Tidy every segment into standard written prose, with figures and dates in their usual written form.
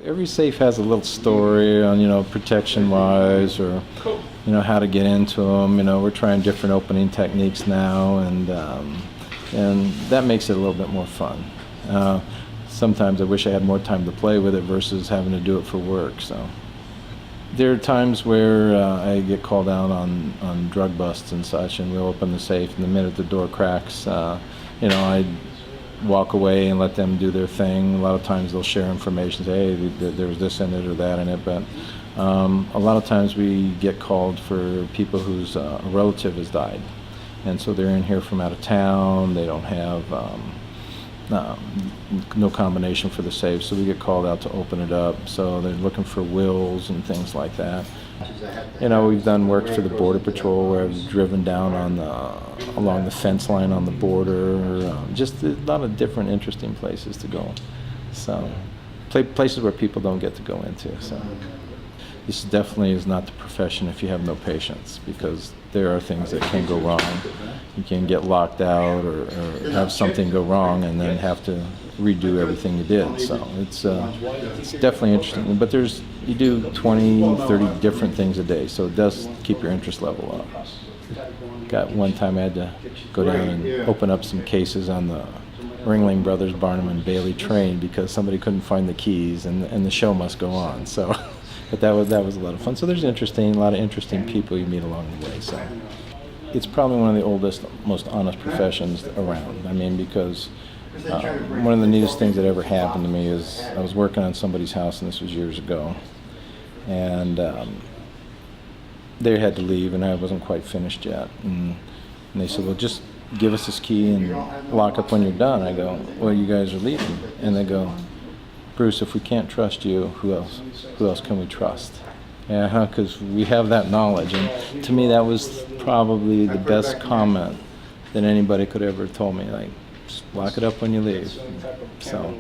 Every safe has a little story on, protection-wise, or, how to get into them. We're trying different opening techniques now, and that makes it a little bit more fun. Sometimes I wish I had more time to play with it versus having to do it for work. So there are times where I get called out on drug busts and such, and we'll open the safe, and the minute the door cracks, I walk away and let them do their thing. A lot of times they'll share information, say, hey, there was this in it or that in it, but a lot of times we get called for people whose a relative has died, and so they're in here from out of town. They don't have no combination for the safe, so we get called out to open it up. So they're looking for wills and things like that. We've done work for the Border Patrol where I've driven down along the fence line on the border, just a lot of different interesting places to go. So places where people don't get to go into. So this definitely is not the profession if you have no patience, because there are things that can go wrong. You can get locked out or have something go wrong and then have to redo everything you did. So it's definitely interesting. But you do 20, 30 different things a day, so it does keep your interest level up. Got one time I had to go down and open up some cases on the Ringling Brothers, Barnum and Bailey train because somebody couldn't find the keys, and the show must go on. So, but that was a lot of fun. So there's a lot of interesting people you meet along the way. So it's probably one of the oldest, most honest professions around. I mean, because one of the neatest things that ever happened to me is I was working on somebody's house, and this was years ago, and they had to leave, and I wasn't quite finished yet, and they said, well, just give us this key and lock up when you're done. I go, well, you guys are leaving. And they go, Bruce, if we can't trust you, who else can we trust? Yeah, because we have that knowledge. And to me, that was probably the best comment that anybody could ever have told me. Like, just lock it up when you leave. So,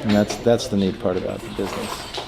and that's the neat part about the business.